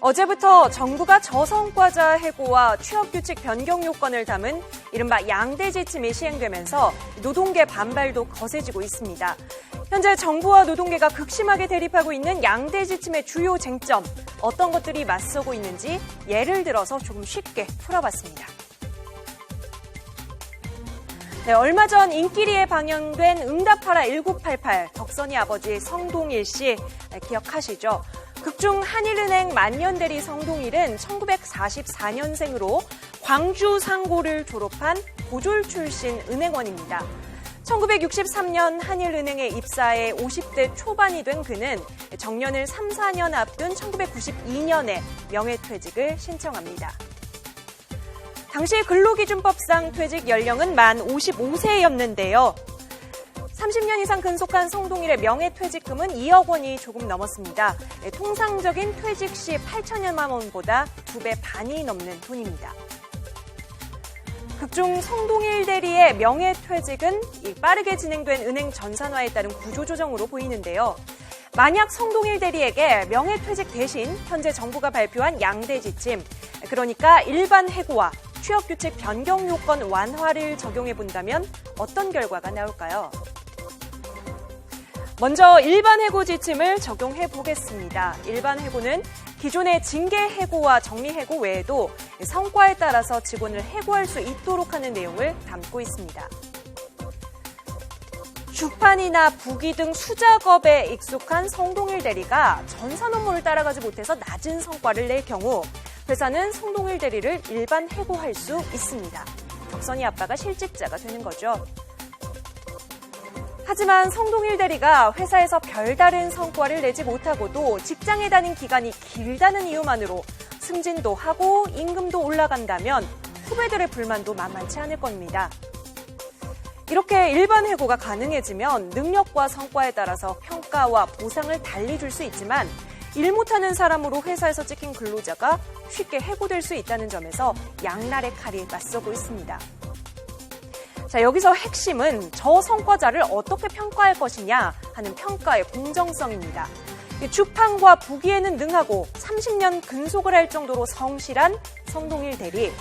어제부터 정부가 저성과자 해고와 취업규칙 변경 요건을 담은 이른바 양대 지침이 시행되면서 노동계 반발도 거세지고 있습니다. 현재 정부와 노동계가 극심하게 대립하고 있는 양대 지침의 주요 쟁점, 어떤 것들이 맞서고 있는지 예를 들어서 조금 쉽게 풀어봤습니다. 네, 얼마 전 인기리에 방영된 응답하라 1988, 덕선이 아버지 성동일 씨 기억하시죠? 극중 한일은행 만년대리 성동일은 1944년생으로 광주 상고를 졸업한 고졸 출신 은행원입니다. 1963년 한일은행에 입사해 50대 초반이 된 그는 정년을 3, 4년 앞둔 1992년에 명예퇴직을 신청합니다. 당시 근로기준법상 퇴직 연령은 만 55세였는데요. 30년 이상 근속한 성동일의 명예퇴직금은 2억 원이 조금 넘었습니다. 통상적인 퇴직 시 8천여만 원보다 2배 반이 넘는 돈입니다. 극중 성동일 대리의 명예퇴직은 빠르게 진행된 은행 전산화에 따른 구조조정으로 보이는데요. 만약 성동일 대리에게 명예퇴직 대신 현재 정부가 발표한 양대 지침, 그러니까 일반 해고와 취업규칙 변경 요건 완화를 적용해 본다면 어떤 결과가 나올까요? 먼저 일반 해고 지침을 적용해 보겠습니다. 일반 해고는 기존의 징계 해고와 정리 해고 외에도 성과에 따라서 직원을 해고할 수 있도록 하는 내용을 담고 있습니다. 주판이나 부기 등 수작업에 익숙한 성동일 대리가 전산 업무를 따라가지 못해서 낮은 성과를 낼 경우 회사는 성동일 대리를 일반 해고할 수 있습니다. 덕선이 아빠가 실직자가 되는 거죠. 하지만 성동일 대리가 회사에서 별다른 성과를 내지 못하고도 직장에 다닌 기간이 길다는 이유만으로 승진도 하고 임금도 올라간다면 후배들의 불만도 만만치 않을 겁니다. 이렇게 일반 해고가 가능해지면 능력과 성과에 따라서 평가와 보상을 달리 줄 수 있지만 일 못하는 사람으로 회사에서 찍힌 근로자가 쉽게 해고될 수 있다는 점에서 양날의 칼이 맞서고 있습니다. 자, 여기서 핵심은 저성과자를 어떻게 평가할 것이냐 하는 평가의 공정성입니다. 주판과 부기에는 능하고 30년 근속을 할 정도로 성실한 성동일 대리.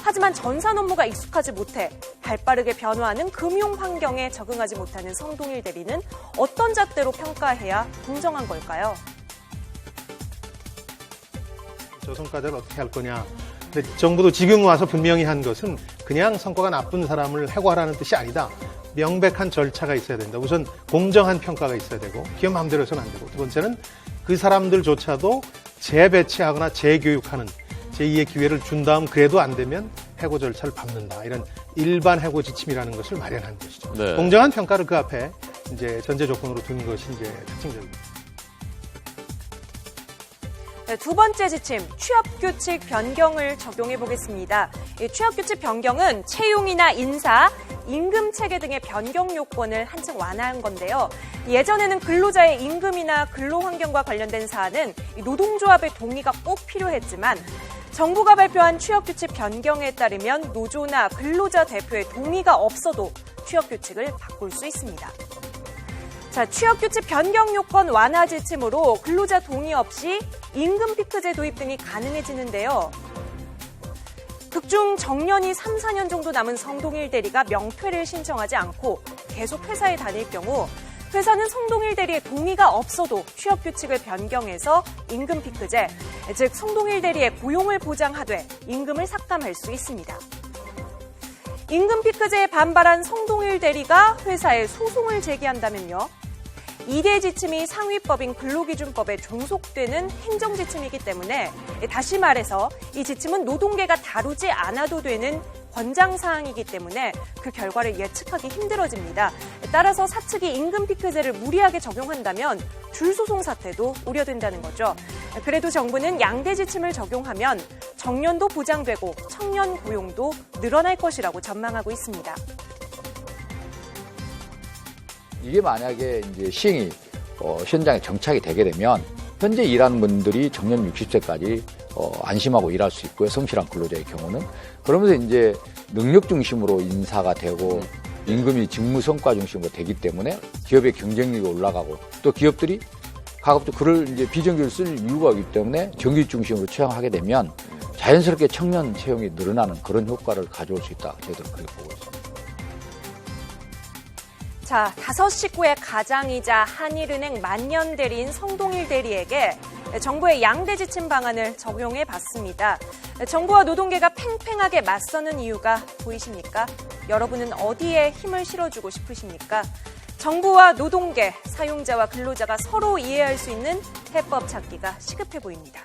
하지만 전산 업무가 익숙하지 못해 발빠르게 변화하는 금융 환경에 적응하지 못하는 성동일 대리는 어떤 잣대로 평가해야 공정한 걸까요? 저성과자를 어떻게 할 거냐. 근데 정부도 지금 와서 분명히 한 것은 그냥 성과가 나쁜 사람을 해고하라는 뜻이 아니다. 명백한 절차가 있어야 된다. 우선 공정한 평가가 있어야 되고 기업 마음대로 해서는 안 되고 두 번째는 그 사람들조차도 재배치하거나 재교육하는 제2의 기회를 준 다음 그래도 안 되면 해고 절차를 밟는다. 이런 일반 해고 지침이라는 것을 마련한 것이죠. 네. 공정한 평가를 그 앞에 이제 전제 조건으로 둔 것이 이제 특징적입니다. 네, 두 번째 지침, 취업규칙 변경을 적용해 보겠습니다. 이 취업규칙 변경은 채용이나 인사, 임금체계 등의 변경 요건을 한층 완화한 건데요. 예전에는 근로자의 임금이나 근로환경과 관련된 사안은 노동조합의 동의가 꼭 필요했지만 정부가 발표한 취업규칙 변경에 따르면 노조나 근로자 대표의 동의가 없어도 취업규칙을 바꿀 수 있습니다. 자, 취업규칙 변경 요건 완화 지침으로 근로자 동의 없이 임금 피크제 도입 등이 가능해지는데요. 극중 정년이 3, 4년 정도 남은 성동일 대리가 명퇴를 신청하지 않고 계속 회사에 다닐 경우 회사는 성동일 대리의 동의가 없어도 취업규칙을 변경해서 임금 피크제, 즉 성동일 대리의 고용을 보장하되 임금을 삭감할 수 있습니다. 임금 피크제에 반발한 성동일 대리가 회사에 소송을 제기한다면요. 2대 지침이 상위법인 근로기준법에 종속되는 행정지침이기 때문에 다시 말해서 이 지침은 노동계가 다루지 않아도 되는 권장사항이기 때문에 그 결과를 예측하기 힘들어집니다. 따라서 사측이 임금 피크제를 무리하게 적용한다면 줄소송 사태도 우려된다는 거죠. 그래도 정부는 양대 지침을 적용하면 정년도 보장되고 청년 고용도 늘어날 것이라고 전망하고 있습니다. 이게 만약에 이제 시행이 현장에 정착이 되게 되면 현재 일하는 분들이 정년 60세까지 안심하고 일할 수 있고요. 성실한 근로자의 경우는. 그러면서 이제 능력 중심으로 인사가 되고 임금이 직무 성과 중심으로 되기 때문에 기업의 경쟁력이 올라가고 또 기업들이 가급적 글을 이제 비정규를 쓸 이유가 있기 때문에 정규직 중심으로 채용하게 되면 자연스럽게 청년 채용이 늘어나는 그런 효과를 가져올 수 있다. 저희들은 그렇게 보고 있습니다. 자, 5식구의 가장이자 한일은행 만년 대리인 성동일 대리에게 정부의 양대 지침 방안을 적용해 봤습니다. 정부와 노동계가 팽팽하게 맞서는 이유가 보이십니까? 여러분은 어디에 힘을 실어주고 싶으십니까? 정부와 노동계, 사용자와 근로자가 서로 이해할 수 있는 해법 찾기가 시급해 보입니다.